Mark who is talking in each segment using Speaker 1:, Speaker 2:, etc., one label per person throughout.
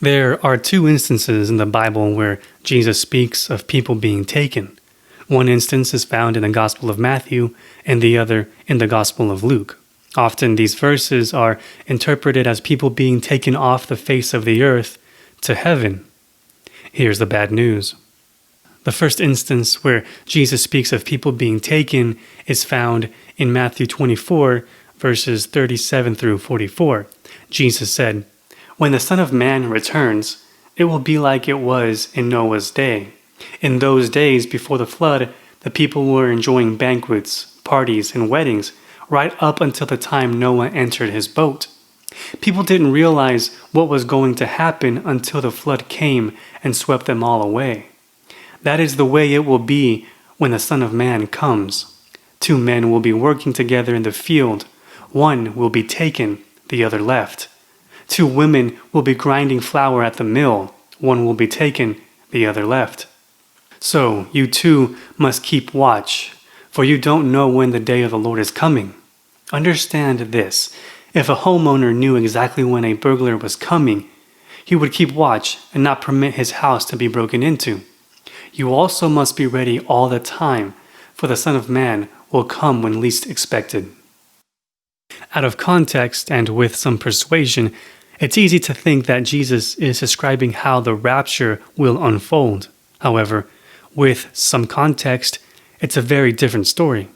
Speaker 1: There are two instances in the Bible where Jesus speaks of people being taken. One instance is found in the Gospel of Matthew and the other in the Gospel of Luke. Often these verses are interpreted as people being taken off the face of the earth to heaven. Here's the bad news. The first instance where Jesus speaks of people being taken is found in Matthew 24, verses 37 through 44. Jesus said, "When the Son of Man returns, it will be like it was in Noah's day. In those days before the flood, the people were enjoying banquets, parties, and weddings, right up until the time Noah entered his boat. People didn't realize what was going to happen until the flood came and swept them all away. That is the way it will be when the Son of Man comes. Two men will be working together in the field. One will be taken, the other left. Two women will be grinding flour at the mill. One will be taken, the other left. So you too must keep watch, for you don't know when the day of the Lord is coming. Understand this. If a homeowner knew exactly when a burglar was coming, he would keep watch and not permit his house to be broken into. You also must be ready all the time, for the Son of Man will come when least expected." Out of context and with some persuasion, it's easy to think that Jesus is describing how the rapture will unfold. However, with some context, it's a very different story.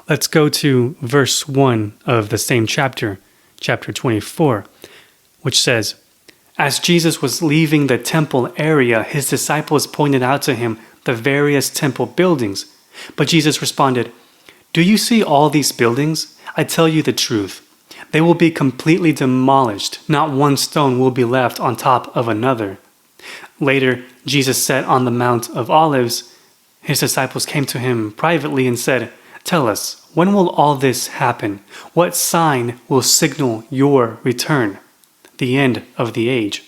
Speaker 1: Let's go to verse 1 of the same chapter, chapter 24, which says, "As Jesus was leaving the temple area, his disciples pointed out to him the various temple buildings. But Jesus responded, 'Do you see all these buildings? I tell you the truth. They will be completely demolished. Not one stone will be left on top of another.' Later, Jesus sat on the Mount of Olives. His disciples came to him privately and said, 'Tell us, when will all this happen? What sign will signal your return?' The end of the age."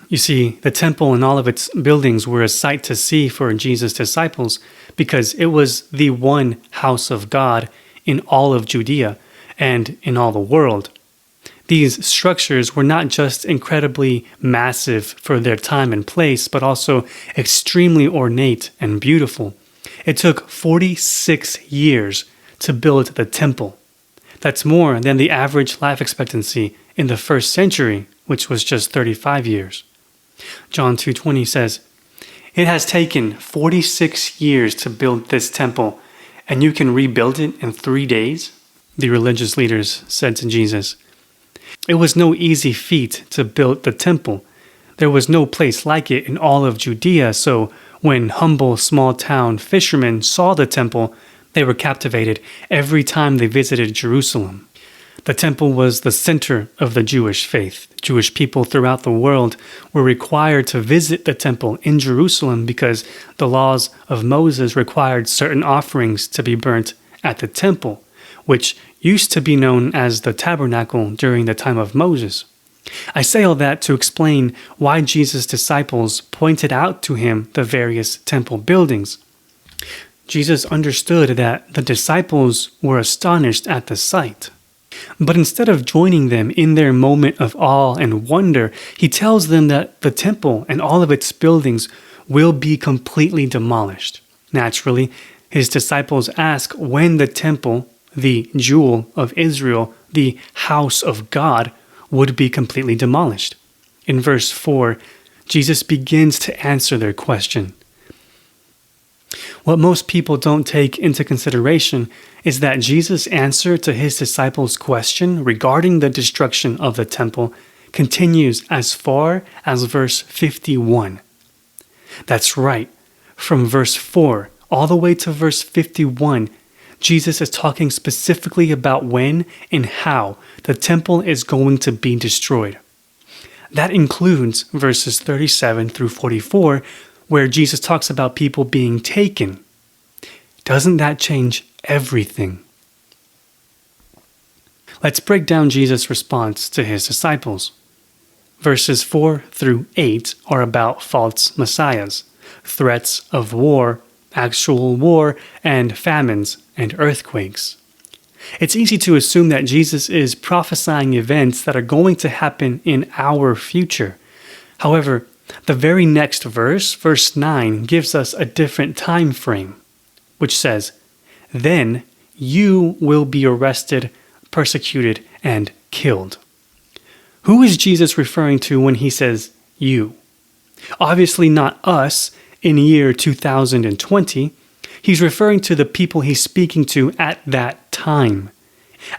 Speaker 1: You see, the temple and all of its buildings were a sight to see for Jesus' disciples because it was the one house of God in all of Judea and in all the world. These structures were not just incredibly massive for their time and place, but also extremely ornate and beautiful. It took 46 years to build the temple. That's more than the average life expectancy in the first century, which was just 35 years. John 2:20 says, "It has taken 46 years to build this temple, and you can rebuild it in 3 days?" The religious leaders said to Jesus. It was no easy feat to build the temple. There was no place like it in all of Judea, so when humble small-town fishermen saw the temple, they were captivated every time they visited Jerusalem. The temple was the center of the Jewish faith. Jewish people throughout the world were required to visit the temple in Jerusalem because the laws of Moses required certain offerings to be burnt at the temple, which used to be known as the tabernacle during the time of Moses. I say all that to explain why Jesus' disciples pointed out to him the various temple buildings. Jesus understood that the disciples were astonished at the sight. But instead of joining them in their moment of awe and wonder, he tells them that the temple and all of its buildings will be completely demolished. Naturally, his disciples ask when the temple, the jewel of Israel, the house of God, would be completely demolished. In verse 4, Jesus begins to answer their question. What most people don't take into consideration is that Jesus' answer to his disciples' question regarding the destruction of the temple continues as far as verse 51. That's right, from verse 4 all the way to verse 51, Jesus is talking specifically about when and how the temple is going to be destroyed. That includes verses 37 through 44, where Jesus talks about people being taken. Doesn't that change everything? Let's break down Jesus' response to his disciples. Verses 4 through 8 are about false messiahs, threats of war, actual war, and famines and earthquakes. It's easy to assume that Jesus is prophesying events that are going to happen in our future. However, the very next verse, verse 9, gives us a different time frame, which says, "Then you will be arrested, persecuted, and killed." Who is Jesus referring to when he says you? Obviously not us in year 2020. He's referring to the people he's speaking to at that time.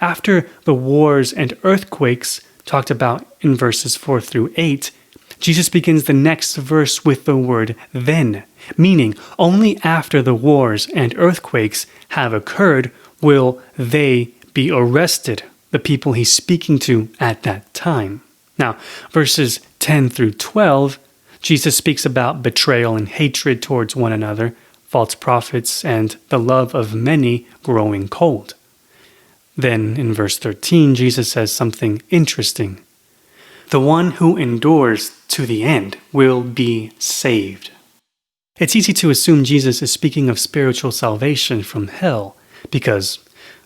Speaker 1: After the wars and earthquakes talked about in verses 4 through 8, Jesus begins the next verse with the word then, meaning only after the wars and earthquakes have occurred will they be arrested, the people he's speaking to at that time. Now, verses 10 through 12, Jesus speaks about betrayal and hatred towards one another, false prophets, and the love of many growing cold. Then, in verse 13, Jesus says something interesting. The one who endures to the end will be saved. It's easy to assume Jesus is speaking of spiritual salvation from hell because,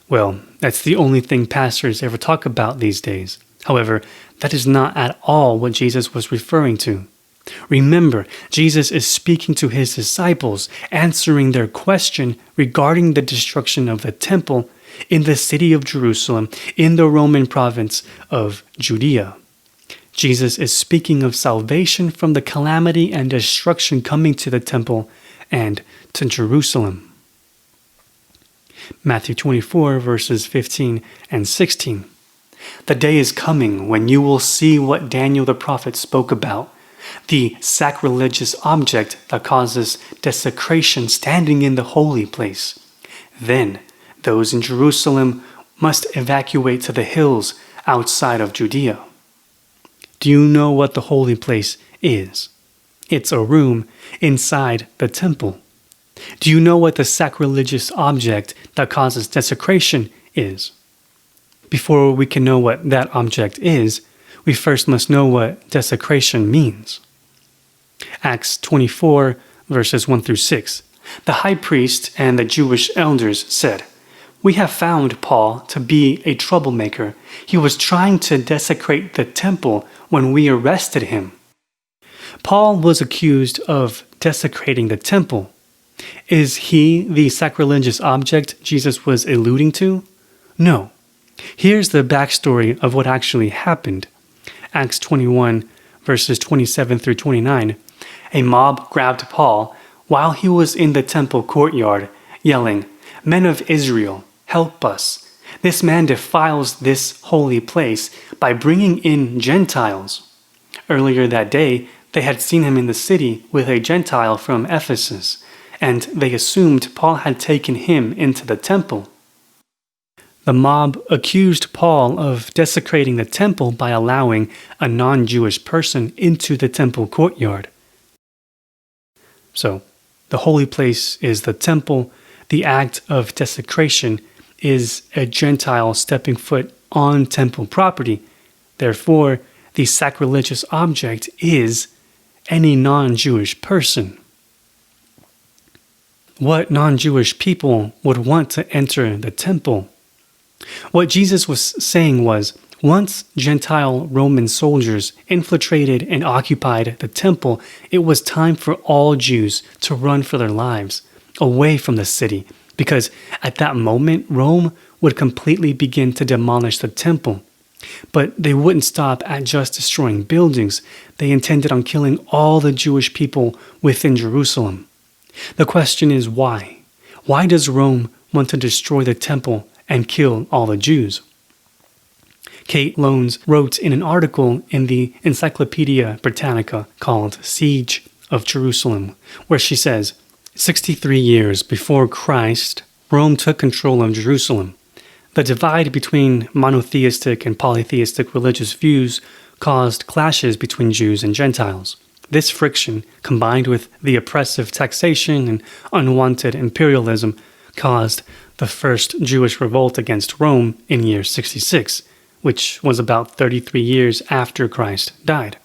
Speaker 1: well, that's the only thing pastors ever talk about these days. However, that is not at all what Jesus was referring to. Remember, Jesus is speaking to his disciples, answering their question regarding the destruction of the temple in the city of Jerusalem in the Roman province of Judea. Jesus is speaking of salvation from the calamity and destruction coming to the temple and to Jerusalem. Matthew 24, verses 15 and 16. The day is coming when you will see what Daniel the prophet spoke about, the sacrilegious object that causes desecration standing in the holy place. Then those in Jerusalem must evacuate to the hills outside of Judea. Do you know what the holy place is? It's a room inside the temple. Do you know what the sacrilegious object that causes desecration is? Before we can know what that object is, we first must know what desecration means. Acts 24, verses 1 through 6. The high priest and the Jewish elders said, "We have found Paul to be a troublemaker. He was trying to desecrate the temple when we arrested him." Paul was accused of desecrating the temple. Is he the sacrilegious object Jesus was alluding to? No. Here's the backstory of what actually happened. Acts 21, verses 27 through 29. A mob grabbed Paul while he was in the temple courtyard, yelling, "Men of Israel, help us. This man defiles this holy place by bringing in Gentiles." Earlier that day, they had seen him in the city with a Gentile from Ephesus, and they assumed Paul had taken him into the temple. The mob accused Paul of desecrating the temple by allowing a non-Jewish person into the temple courtyard. So, the holy place is the temple. The act of desecration is a Gentile stepping foot on temple property. Therefore, the sacrilegious object is any non-Jewish person. What non-Jewish people would want to enter the temple? What Jesus was saying was, once Gentile Roman soldiers infiltrated and occupied the temple, it was time for all Jews to run for their lives away from the city, because at that moment, Rome would completely begin to demolish the temple. But they wouldn't stop at just destroying buildings. They intended on killing all the Jewish people within Jerusalem. The question is why? Why does Rome want to destroy the temple and kill all the Jews? Kate Lones wrote in an article in the Encyclopedia Britannica called Siege of Jerusalem, where she says, 63 years before Christ, Rome took control of Jerusalem. The divide between monotheistic and polytheistic religious views caused clashes between Jews and Gentiles. This friction, combined with the oppressive taxation and unwanted imperialism, caused the first Jewish revolt against Rome in year 66, which was about 33 years after Christ died.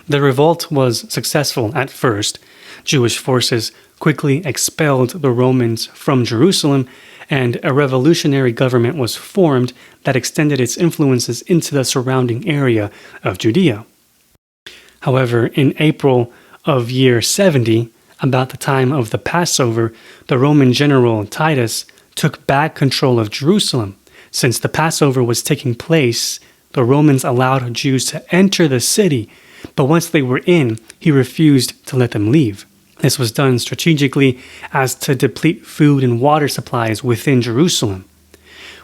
Speaker 1: The revolt was successful at first. Jewish forces quickly expelled the Romans from Jerusalem, and a revolutionary government was formed that extended its influences into the surrounding area of Judea. However, in April of year 70, about the time of the Passover, the Roman general Titus took back control of Jerusalem. Since the Passover was taking place, the Romans allowed Jews to enter the city, but once they were in, he refused to let them leave. This was done strategically as to deplete food and water supplies within Jerusalem.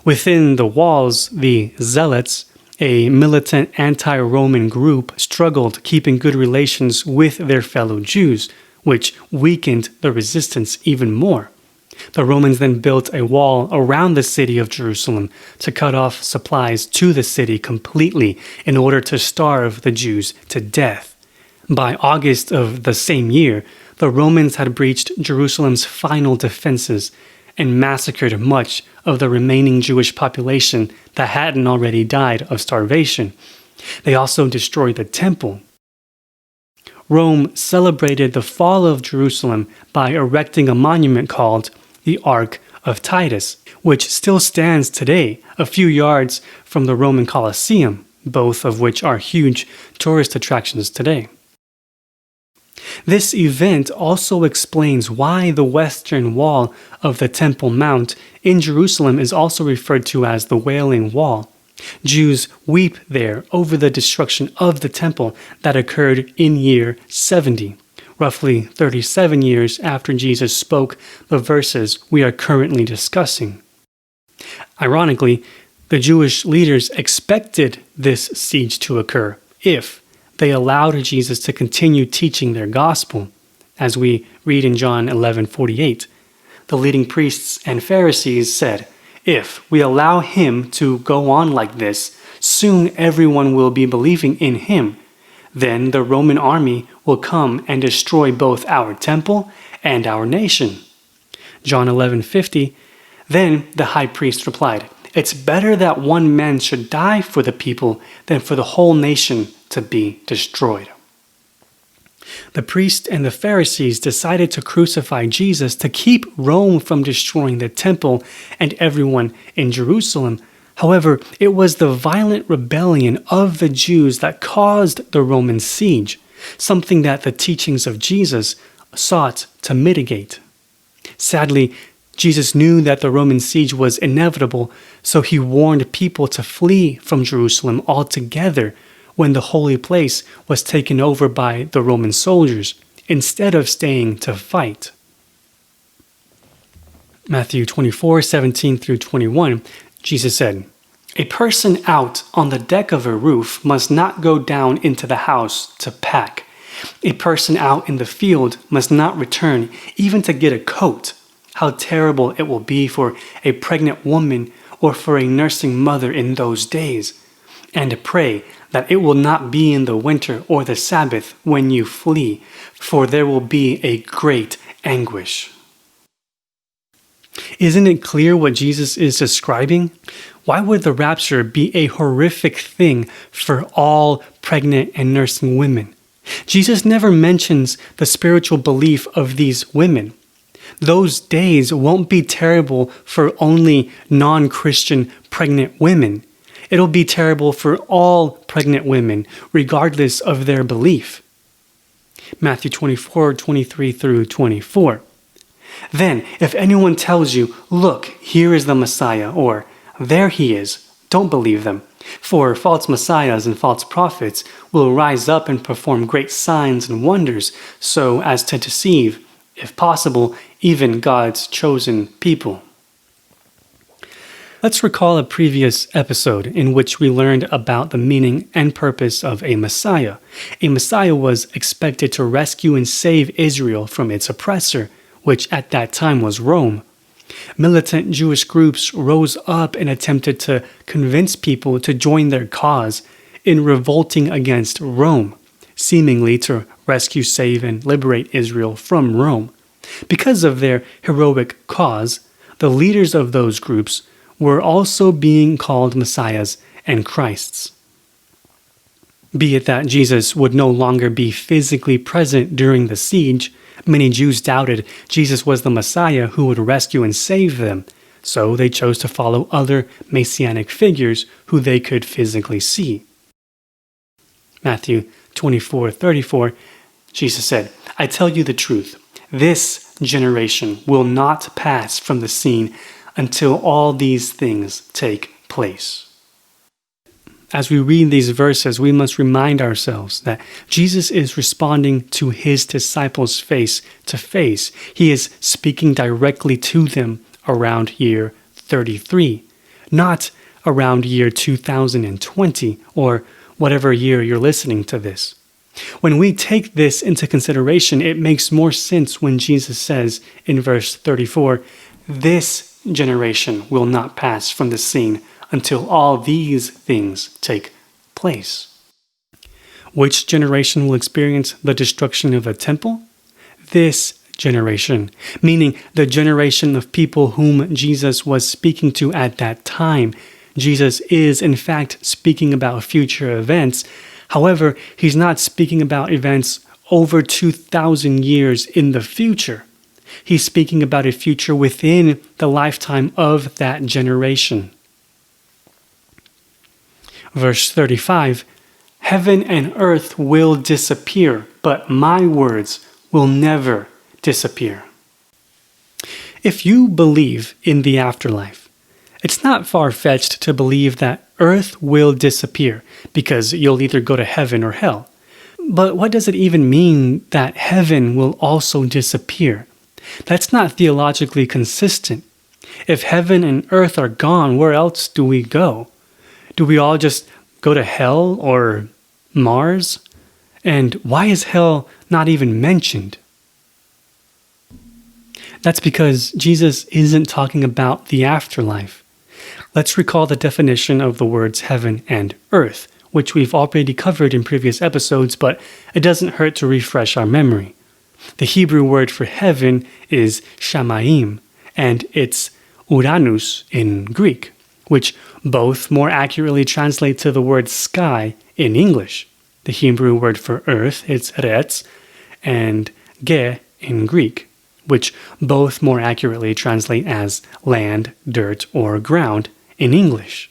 Speaker 1: Within the walls, the Zealots, a militant anti-Roman group, struggled keeping good relations with their fellow Jews, which weakened the resistance even more. The Romans then built a wall around the city of Jerusalem to cut off supplies to the city completely in order to starve the Jews to death. By August of the same year, the Romans had breached Jerusalem's final defenses and massacred much of the remaining Jewish population that hadn't already died of starvation. They also destroyed the temple. Rome celebrated the fall of Jerusalem by erecting a monument called the Ark of Titus, which still stands today a few yards from the Roman Colosseum, both of which are huge tourist attractions today. This event also explains why the western wall of the Temple Mount in Jerusalem is also referred to as the Wailing Wall. Jews weep there over the destruction of the temple that occurred in year 70, roughly 37 years after Jesus spoke the verses we are currently discussing. Ironically, the Jewish leaders expected this siege to occur if they allowed Jesus to continue teaching their gospel. As we read in John 11:48, the leading priests and Pharisees said, "If we allow him to go on like this, soon everyone will be believing in him. Then the Roman army will come and destroy both our temple and our nation." John 11:50, then the high priest replied, "It's better that one man should die for the people than for the whole nation to be destroyed." The priests and the Pharisees decided to crucify Jesus to keep Rome from destroying the temple and everyone in Jerusalem. However, it was the violent rebellion of the Jews that caused the Roman siege, something that the teachings of Jesus sought to mitigate. Sadly, Jesus knew that the Roman siege was inevitable, so he warned people to flee from Jerusalem altogether when the holy place was taken over by the Roman soldiers, instead of staying to fight. Matthew 24:17 through 21, Jesus said, "A person out on the deck of a roof must not go down into the house to pack. A person out in the field must not return even to get a coat. How terrible it will be for a pregnant woman or for a nursing mother in those days. And pray that it will not be in the winter or the Sabbath when you flee, for there will be a great anguish." Isn't it clear what Jesus is describing? Why would the rapture be a horrific thing for all pregnant and nursing women? Jesus never mentions the spiritual belief of these women. Those days won't be terrible for only non-Christian pregnant women. It'll be terrible for all pregnant women, regardless of their belief. Matthew 24:23 through 24. "Then, if anyone tells you, 'Look, here is the Messiah,' or 'There he is,' don't believe them. For false messiahs and false prophets will rise up and perform great signs and wonders, so as to deceive, if possible, even God's chosen people." Let's recall a previous episode in which we learned about the meaning and purpose of a Messiah. A Messiah was expected to rescue and save Israel from its oppressor, which at that time was Rome. Militant Jewish groups rose up and attempted to convince people to join their cause in revolting against Rome, seemingly to rescue, save, and liberate Israel from Rome. Because of their heroic cause, the leaders of those groups were also being called Messiahs and Christs. Be it that Jesus would no longer be physically present during the siege, many Jews doubted Jesus was the Messiah who would rescue and save them, So they chose to follow other messianic figures who they could physically see. Matthew 24:34, Jesus said, "I tell you the truth, this generation will not pass from the scene until all these things take place." As we read these verses, we must remind ourselves that Jesus is responding to his disciples face to face. He is speaking directly to them around year 33, not around year 2020 or whatever year you're listening to this. When we take this into consideration, it makes more sense when Jesus says in verse 34, "This generation will not pass from the scene until all these things take place." Which generation will experience the destruction of the temple? This generation, meaning the generation of people whom Jesus was speaking to at that time. Jesus is, in fact, speaking about future events. However, he's not speaking about events over 2,000 years in the future. He's speaking about a future within the lifetime of that generation. Verse 35, "Heaven and earth will disappear, but my words will never disappear." If you believe in the afterlife, it's not far-fetched to believe that earth will disappear because you'll either go to heaven or hell. But what does it even mean that heaven will also disappear? That's not theologically consistent. If heaven and earth are gone, where else do we go? Do we all just go to hell or Mars? And why is hell not even mentioned? That's because Jesus isn't talking about the afterlife. Let's recall the definition of the words heaven and earth, which we've already covered in previous episodes, but it doesn't hurt to refresh our memory. The Hebrew word for heaven is shamayim, and it's Uranus in Greek, which both more accurately translate to the word sky in English. The Hebrew word for earth is retz, and ge in Greek, which both more accurately translate as land, dirt, or ground in English.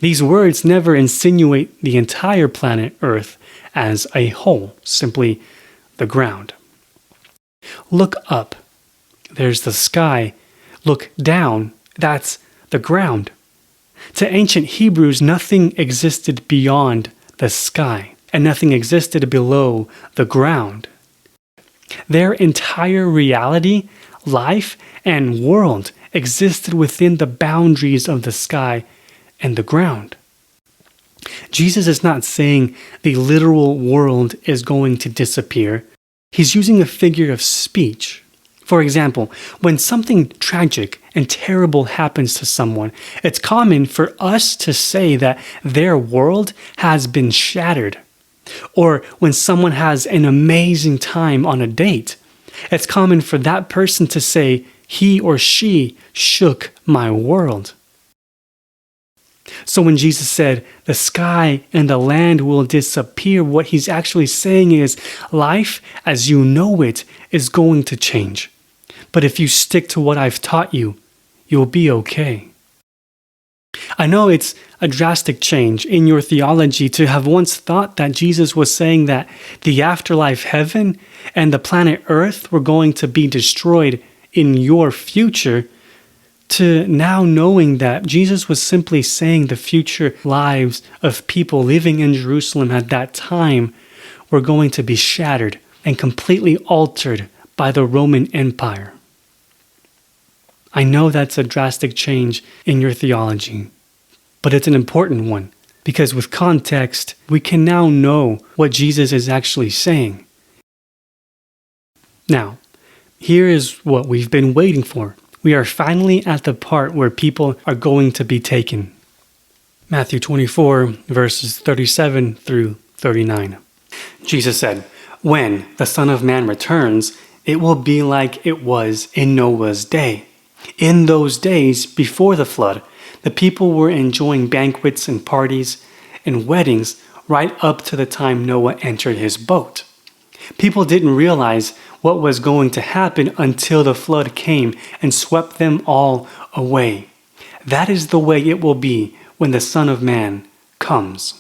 Speaker 1: These words never insinuate the entire planet Earth as a whole, simply the ground. Look up. There's the sky. Look down. That's the ground. To ancient Hebrews, nothing existed beyond the sky, and nothing existed below the ground. Their entire reality, life, and world existed within the boundaries of the sky and the ground. Jesus is not saying the literal world is going to disappear. He's using a figure of speech. For example, when something tragic and terrible happens to someone, it's common for us to say that their world has been shattered. Or when someone has an amazing time on a date, it's common for that person to say, "He or she shook my world." So when Jesus said, "The sky and the land will disappear," what he's actually saying is, life as you know it is going to change. But if you stick to what I've taught you, you'll be okay. I know it's a drastic change in your theology to have once thought that Jesus was saying that the afterlife heaven and the planet Earth were going to be destroyed in your future, to now knowing that Jesus was simply saying the future lives of people living in Jerusalem at that time were going to be shattered and completely altered by the Roman Empire. I know that's a drastic change in your theology, but it's an important one, because with context, we can now know what Jesus is actually saying. Now, here is what we've been waiting for. We are finally at the part where people are going to be taken. Matthew 24, verses 37 through 39. Jesus said, "When the Son of Man returns, it will be like it was in Noah's day. In those days before the flood, the people were enjoying banquets and parties and weddings right up to the time Noah entered his boat. People didn't realize what was going to happen until the flood came and swept them all away. That is the way it will be when the Son of Man comes.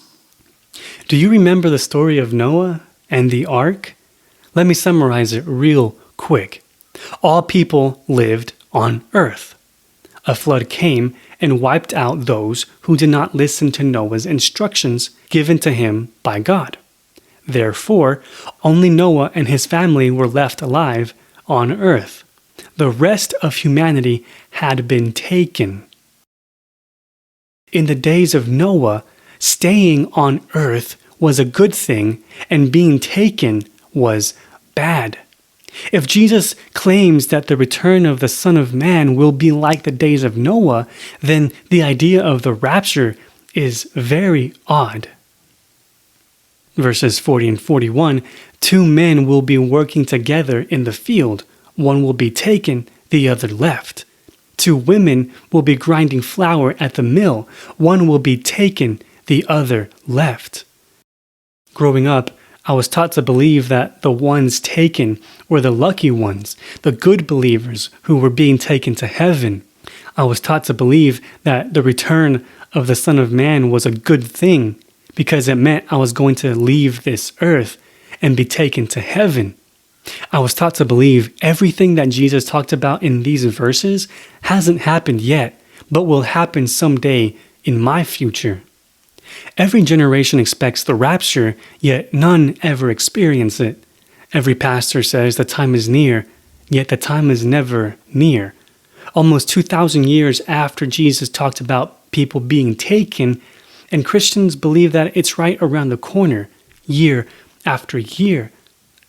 Speaker 1: Do you remember the story of Noah and the ark? Let me summarize it real quick. All people lived on earth. A flood came and wiped out those who did not listen to Noah's instructions given to him by God. Therefore, only Noah and his family were left alive on earth. The rest of humanity had been taken. In the days of Noah, staying on earth was a good thing, and being taken was bad. If Jesus claims that the return of the Son of Man will be like the days of Noah, then the idea of the rapture is very odd. Verses 40 and 41, 2 men will be working together in the field. One will be taken, the other left. 2 women will be grinding flour at the mill. One will be taken, the other left. Growing up, I was taught to believe that the ones taken were the lucky ones, the good believers who were being taken to heaven. I was taught to believe that the return of the Son of Man was a good thing because it meant I was going to leave this earth and be taken to heaven. I was taught to believe everything that Jesus talked about in these verses hasn't happened yet, but will happen someday in my future. Every generation expects the rapture, yet none ever experience it. Every pastor says the time is near, yet the time is never near. Almost 2,000 years after Jesus talked about people being taken, and Christians believe that it's right around the corner, year after year.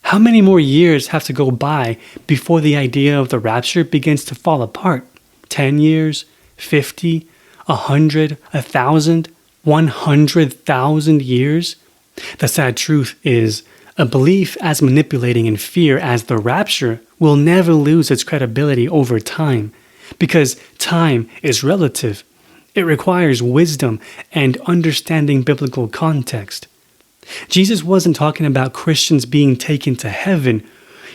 Speaker 1: How many more years have to go by before the idea of the rapture begins to fall apart? 10 years? 50? 100? 1,000? 100,000 years? The sad truth is, a belief as manipulating in fear as the rapture will never lose its credibility over time, because time is relative. It requires wisdom and understanding biblical context. Jesus wasn't talking about Christians being taken to heaven.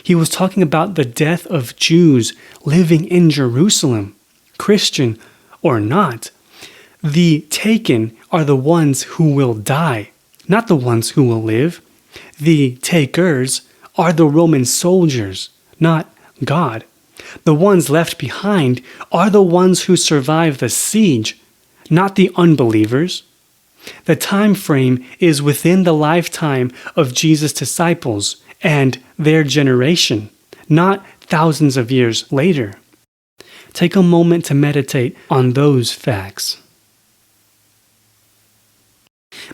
Speaker 1: He was talking about the death of Jews living in Jerusalem, Christian or not. The taken are the ones who will die, not the ones who will live. The takers are the Roman soldiers, not God. The ones left behind are the ones who survive the siege, not the unbelievers. The time frame is within the lifetime of Jesus' disciples and their generation, not thousands of years later. Take a moment to meditate on those facts.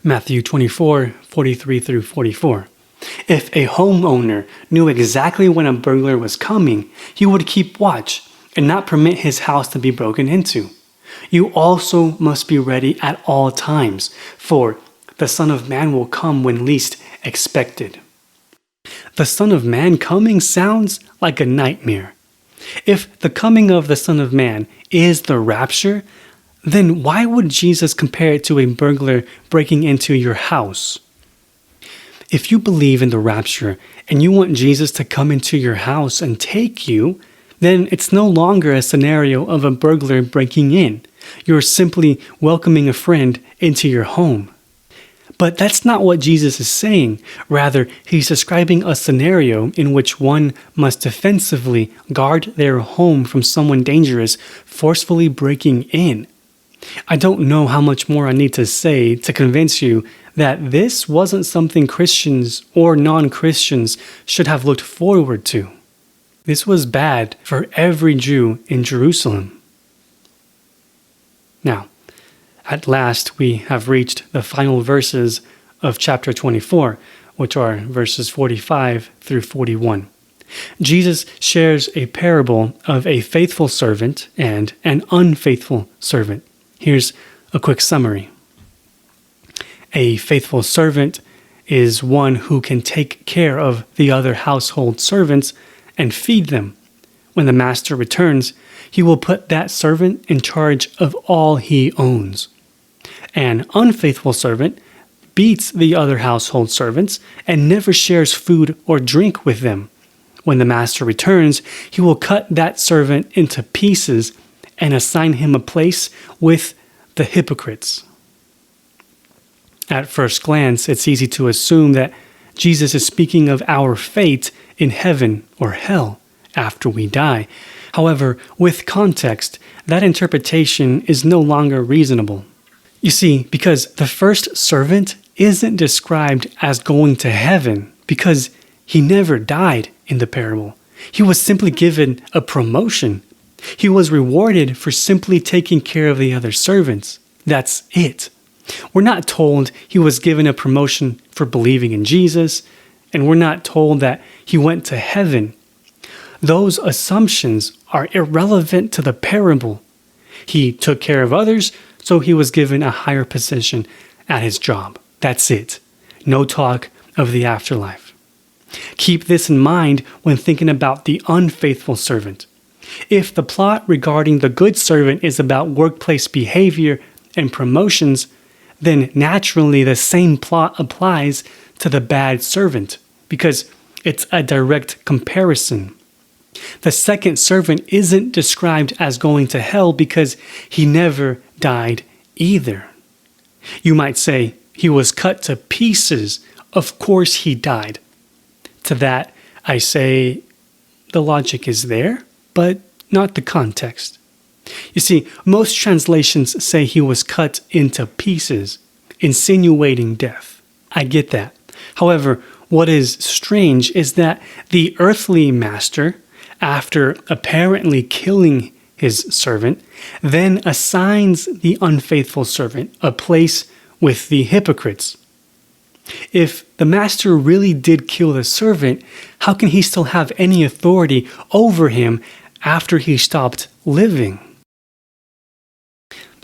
Speaker 1: Matthew 24:43-44. If a homeowner knew exactly when a burglar was coming, he would keep watch and not permit his house to be broken into. You also must be ready at all times, for the Son of Man will come when least expected. The Son of Man coming sounds like a nightmare. If the coming of the Son of Man is the rapture, then why would Jesus compare it to a burglar breaking into your house? If you believe in the rapture and you want Jesus to come into your house and take you, then it's no longer a scenario of a burglar breaking in. You're simply welcoming a friend into your home. But that's not what Jesus is saying. Rather, he's describing a scenario in which one must defensively guard their home from someone dangerous forcefully breaking in. I don't know how much more I need to say to convince you that this wasn't something Christians or non-Christians should have looked forward to. This was bad for every Jew in Jerusalem. Now, at last we have reached the final verses of chapter 24, which are verses 45-41. Jesus shares a parable of a faithful servant and an unfaithful servant. Here's a quick summary. A faithful servant is one who can take care of the other household servants and feed them. When the master returns, he will put that servant in charge of all he owns. An unfaithful servant beats the other household servants and never shares food or drink with them. When the master returns, he will cut that servant into pieces and assign him a place with the hypocrites. At first glance, it's easy to assume that Jesus is speaking of our fate in heaven or hell after we die. However, with context, that interpretation is no longer reasonable. You see, because the first servant isn't described as going to heaven because he never died in the parable. He was simply given a promotion. He was rewarded for simply taking care of the other servants. That's it. We're not told he was given a promotion for believing in Jesus, and we're not told that he went to heaven. Those assumptions are irrelevant to the parable. He took care of others, so he was given a higher position at his job. That's it. No talk of the afterlife. Keep this in mind when thinking about the unfaithful servant. If the plot regarding the good servant is about workplace behavior and promotions, then naturally the same plot applies to the bad servant because it's a direct comparison. The second servant isn't described as going to hell because he never died either. You might say he was cut to pieces. Of course he died. To that, I say the logic is there, but not the context. You see, most translations say he was cut into pieces, insinuating death. I get that. However, what is strange is that the earthly master, after apparently killing his servant, then assigns the unfaithful servant a place with the hypocrites. If the master really did kill the servant, how can he still have any authority over him after he stopped living?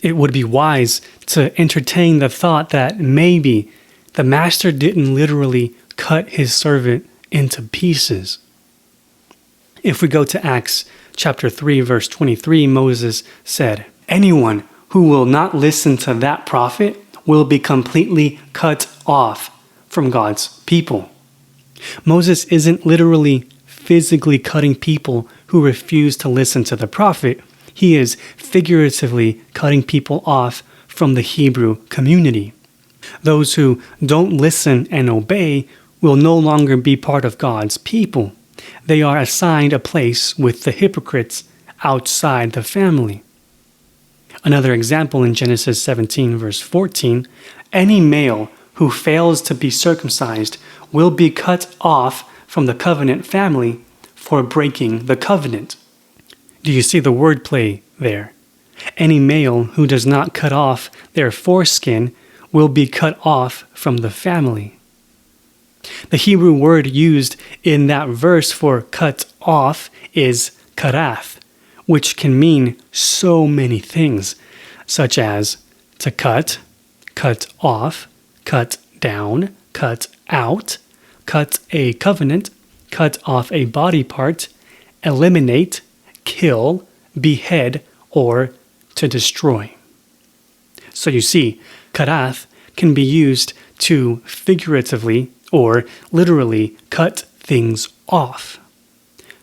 Speaker 1: It would be wise to entertain the thought that maybe the master didn't literally cut his servant into pieces. If we go to Acts chapter 3, verse 23, Moses said, "Anyone who will not listen to that prophet will be completely cut off from God's people." Moses isn't literally physically cutting people who refuse to listen to the prophet. He is figuratively cutting people off from the Hebrew community. Those who don't listen and obey will no longer be part of God's people. They are assigned a place with the hypocrites outside the family. Another example in Genesis 17, verse 14, any male who fails to be circumcised will be cut off from the covenant family for breaking the covenant. Do you see the wordplay there? Any male who does not cut off their foreskin will be cut off from the family. The Hebrew word used in that verse for cut off is karath, which can mean so many things, such as to cut, cut off, cut down, cut out, cut a covenant, cut off a body part, eliminate, kill, behead, or to destroy. So you see, karath can be used to figuratively or literally cut things off.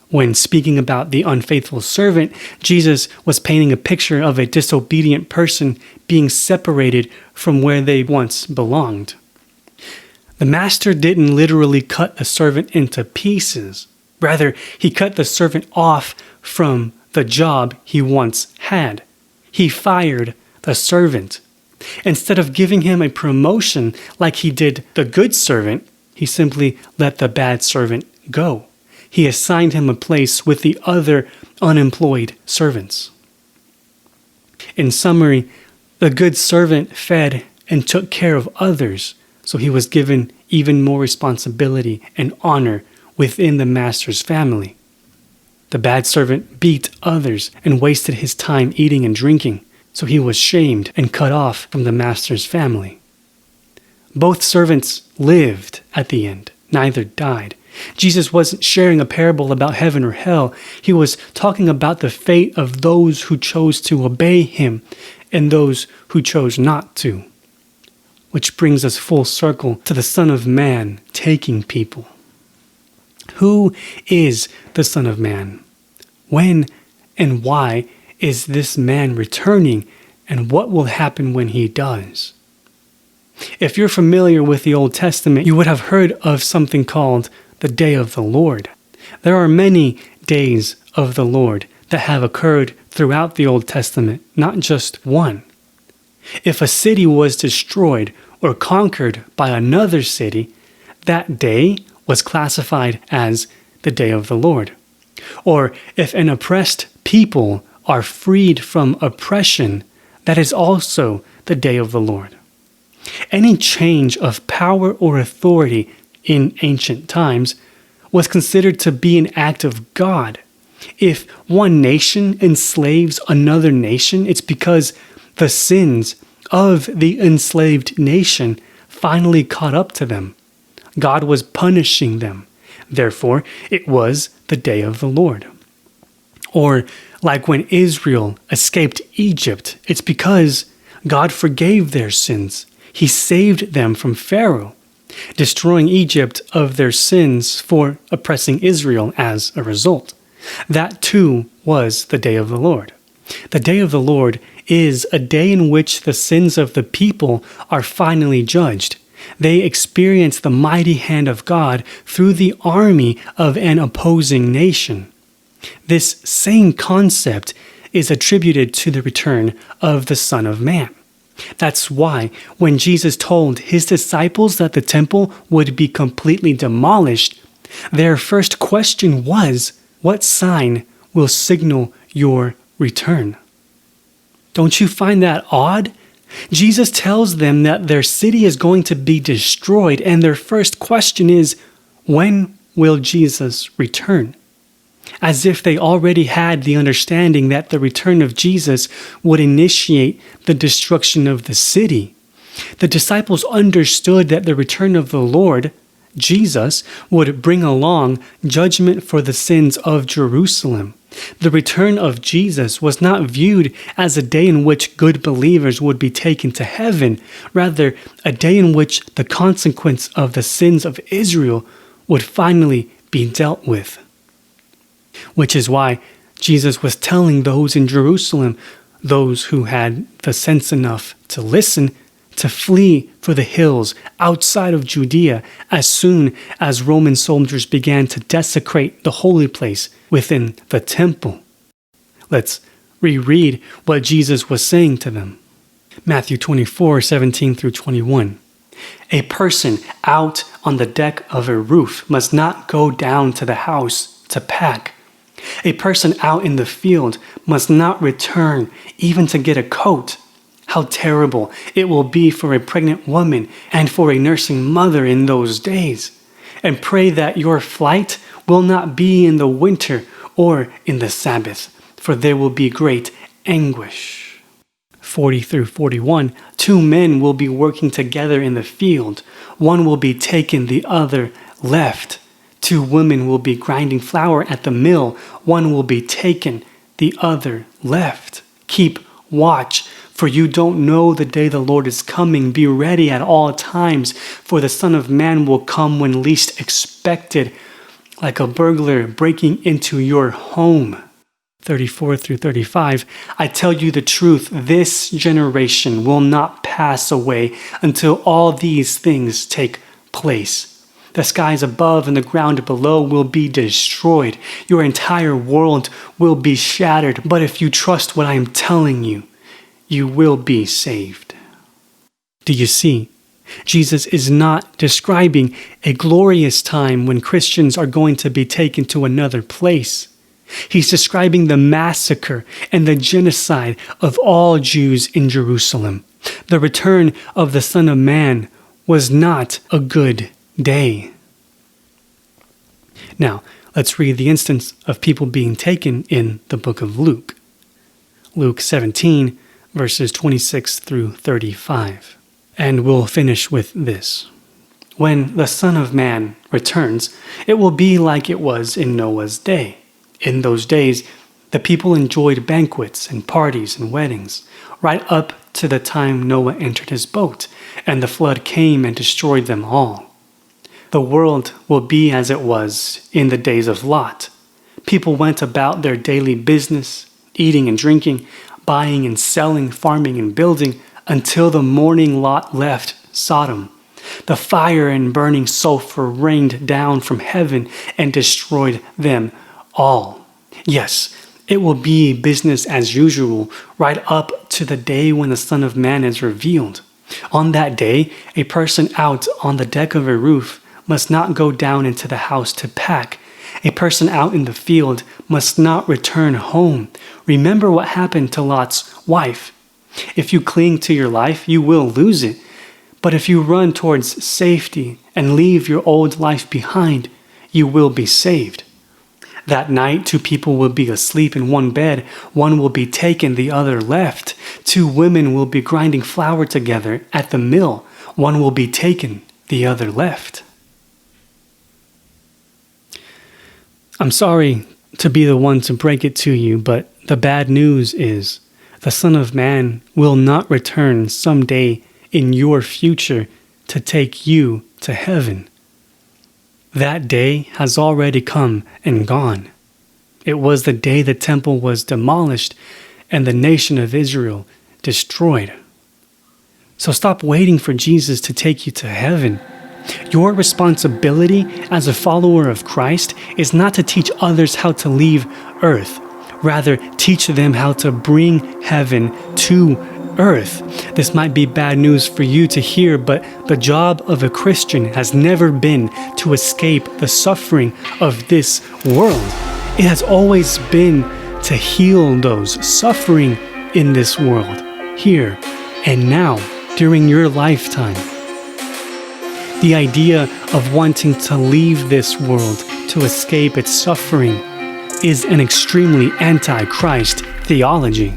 Speaker 1: When speaking about the unfaithful servant, Jesus was painting a picture of a disobedient person being separated from where they once belonged. The master didn't literally cut the servant into pieces. Rather, he cut the servant off from the job he once had. He fired the servant. Instead of giving him a promotion like he did the good servant, he simply let the bad servant go. He assigned him a place with the other unemployed servants. In summary, the good servant fed and took care of others, so he was given even more responsibility and honor within the master's family. The bad servant beat others and wasted his time eating and drinking, so he was shamed and cut off from the master's family. Both servants lived at the end, neither died. Jesus wasn't sharing a parable about heaven or hell. He was talking about the fate of those who chose to obey him and those who chose not to. Which brings us full circle to the Son of Man taking people. Who is the Son of Man? When and why is this man returning, and what will happen when he does? If you're familiar with the Old Testament, you would have heard of something called the Day of the Lord. There are many days of the Lord that have occurred throughout the Old Testament, not just one. If a city was destroyed or conquered by another city, that day was classified as the Day of the Lord. Or if an oppressed people are freed from oppression, that is also the Day of the Lord. Any change of power or authority in ancient times was considered to be an act of God. If one nation enslaves another nation, it's because the sins of the enslaved nation finally caught up to them. God was punishing them. Therefore, it was the day of the Lord. Or like when Israel escaped Egypt, it's because God forgave their sins. He saved them from Pharaoh, destroying Egypt of their sins for oppressing Israel as a result. That too was the day of the Lord. The day of the Lord is a day in which the sins of the people are finally judged. They experience the mighty hand of God through the army of an opposing nation. This same concept is attributed to the return of the Son of Man. That's why when Jesus told his disciples that the temple would be completely demolished, their first question was, "What sign will signal your return?" Don't you find that odd? Jesus tells them that their city is going to be destroyed, and their first question is, when will Jesus return? As if they already had the understanding that the return of Jesus would initiate the destruction of the city. The disciples understood that the return of the Lord, Jesus, would bring along judgment for the sins of Jerusalem. The return of Jesus was not viewed as a day in which good believers would be taken to heaven, rather a day in which the consequence of the sins of Israel would finally be dealt with. Which is why Jesus was telling those in Jerusalem, those who had the sense enough to listen, to flee for the hills outside of Judea as soon as Roman soldiers began to desecrate the holy place within the temple. Let's reread what Jesus was saying to them. Matthew 24:17 through 21. A person out on the deck of a roof must not go down to the house to pack. A person out in the field must not return even to get a coat. How terrible it will be for a pregnant woman and for a nursing mother in those days. And pray that your flight will not be in the winter or in the Sabbath, for there will be great anguish. 40 through 41, 2 men will be working together in the field. One will be taken, the other left. 2 women will be grinding flour at the mill. One will be taken, the other left. Keep watch, for you don't know the day the Lord is coming. Be ready at all times, for the Son of Man will come when least expected, like a burglar breaking into your home. 34 through 35, I tell you the truth, this generation will not pass away until all these things take place. The skies above and the ground below will be destroyed. Your entire world will be shattered. But if you trust what I am telling you, you will be saved. Do you see? Jesus is not describing a glorious time when Christians are going to be taken to another place. He's describing the massacre and the genocide of all Jews in Jerusalem. The return of the Son of Man was not a good day. Now, let's read the instance of people being taken in the book of Luke. Luke 17, verses 26 through 35. And we'll finish with this. When the Son of Man returns, it will be like it was in Noah's day. In those days, the people enjoyed banquets and parties and weddings, right up to the time Noah entered his boat, and the flood came and destroyed them all. The world will be as it was in the days of Lot. People went about their daily business, eating and drinking, buying and selling, farming and building, until the morning Lot left Sodom. The fire and burning sulfur rained down from heaven and destroyed them all. Yes, it will be business as usual right up to the day when the Son of Man is revealed. On that day, a person out on the deck of a roof must not go down into the house to pack. A person out in the field must not return home. Remember what happened to Lot's wife. If you cling to your life, you will lose it. But if you run towards safety and leave your old life behind, you will be saved. That night, 2 people will be asleep in one bed. One will be taken, the other left. 2 women will be grinding flour together at the mill. One will be taken, the other left. I'm sorry to be the one to break it to you, but the bad news is the Son of Man will not return someday in your future to take you to heaven. That day has already come and gone. It was the day the temple was demolished and the nation of Israel destroyed. So stop waiting for Jesus to take you to heaven. Your responsibility as a follower of Christ is not to teach others how to leave earth. Rather, teach them how to bring heaven to earth. This might be bad news for you to hear, but the job of a Christian has never been to escape the suffering of this world. It has always been to heal those suffering in this world, here and now, during your lifetime. The idea of wanting to leave this world to escape its suffering is an extremely anti-Christ theology.